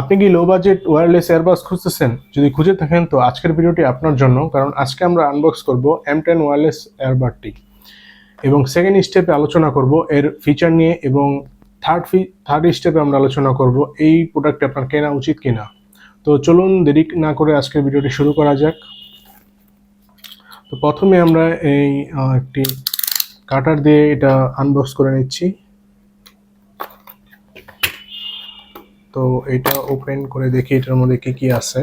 আপনি কি low budget wireless Airbus খুঁজতেছেন? যদি খুঁজে থাকেন তো আজকের ভিডিওটি আপনার জন্য, কারণ আজকে আমরা আনবক্স করব M10 ওয়্যারলেস এয়ারবাডটি এবং সেকেন্ড স্টেপে আলোচনা করব এর ফিচার নিয়ে, এবং থার্ড স্টেপে আমরা আলোচনা করব এই প্রোডাক্টটি আপনার কেনা উচিত কিনা। তো চলুন দেরি না করে আজকের ভিডিওটি শুরু করা যাক। তো প্রথমে আমরা এই একটি কাটার দিয়ে এটা আনবক্স করে নিচ্ছি। তো এটা ওপেন করে দেখি এটার মধ্যে কি কি আছে।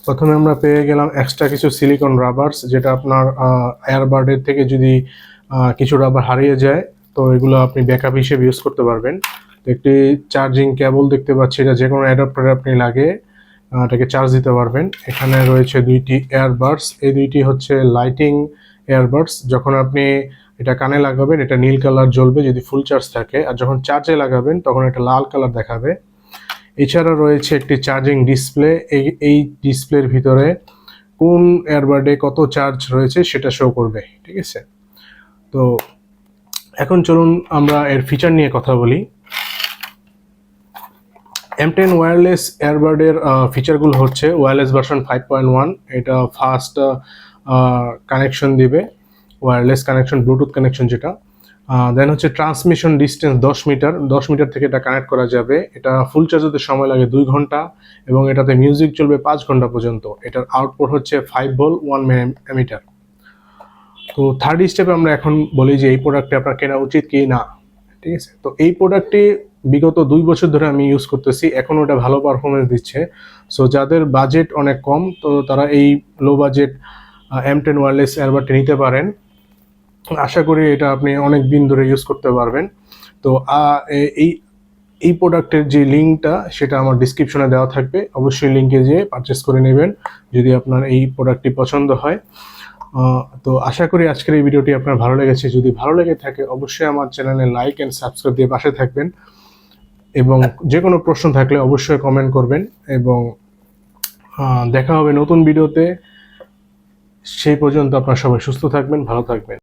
প্রথমে আমরা পেয়ে গেলাম এক্সট্রা কিছু সিলিকন রাবারস, যেটা আপনার এয়ারবাডের থেকে যদি কিছু রাবার হারিয়ে যায় তো এগুলো আপনি ব্যাকআপ হিসেবে ইউজ করতে পারবেন। তো একটি চার্জিং কেবল দেখতে পাচ্ছি, এটা যে কোনো অ্যাডাপ্টারে আপনি লাগিয়ে এটাকে চার্জ দিতে পারবেন। এখানে রয়েছে দুইটি এয়ারবাডস, এই দুইটি হচ্ছে লাইটিং এয়ারবাডস। যখন আপনি এটা কানে লাগাবেন এটা নীল কালার জ্বলবে যদি ফুল চার্জ থাকে, আর যখন চার্জে লাগাবেন তখন এটা লাল কালার দেখাবে। এছাড়া রয়েছে একটি চার্জিং ডিসপ্লে, এই ডিসপ্লের ভিতরে কোন এয়ারবাডে কত চার্জ রয়েছে সেটা শো করবে, ঠিক আছে। তো এখন চলুন আমরা এর ফিচার নিয়ে কথা বলি। M10 ওয়্যারলেস এয়ারবাডের ফিচারগুলো হচ্ছে ওয়্যারলেস ভার্সন 5.1, এটা ফাস্ট কানেকশন দিবে, ওয়্যারলেস কানেকশন, ব্লুটুথ কানেকশন যেটা। দেন হচ্ছে ট্রান্সমিশন ডিস্টেন্স 10 মিটার থেকে এটা কানেক্ট করা যাবে। এটা ফুল চার্জ হতে সময় লাগে 2 ঘন্টা এবং এটাতে মিউজিক চলবে 5 ঘন্টা পর্যন্ত। এটার আউটপুট হচ্ছে 5 ভোল্ট 1 মিটার। তো থার্ড স্টেপে আমরা এখন বলি যে এই প্রোডাক্টটি আপনার কেনা উচিত কি না, ঠিক আছে। তো এই প্রোডাক্টটি বিগত 2 বছর ধরে আমি ইউজ করতেছি, এখন ওটা ভালো পারফরমেন্স দিচ্ছে। সো যাদের বাজেট অনেক কম তো তারা এই লো বাজেট M10 ওয়্যারলেস এয়ারবাডটি নিতে পারেন। আশা করি এটা আপনি অনেক দিন ধরে ইউজ করতে পারবেন। তো এই প্রোডাক্টের যে লিঙ্কটা সেটা আমার ডিসক্রিপশনে দেওয়া থাকবে, অবশ্যই লিঙ্কে যেয়ে পারচেস করে নেবেন যদি আপনার এই প্রোডাক্টটি পছন্দ হয়। তো আশা করি আজকের এই ভিডিওটি আপনার ভালো লেগেছে। যদি ভালো লেগে থাকে অবশ্যই আমার চ্যানেলে লাইক অ্যান্ড সাবস্ক্রাইব দিয়ে পাশে থাকবেন, এবং যে কোনো প্রশ্ন থাকলে অবশ্যই কমেন্ট করবেন, এবং দেখা হবে নতুন ভিডিওতে। সেই পর্যন্ত আপনারা সবাই সুস্থ থাকবেন, ভালো থাকবেন।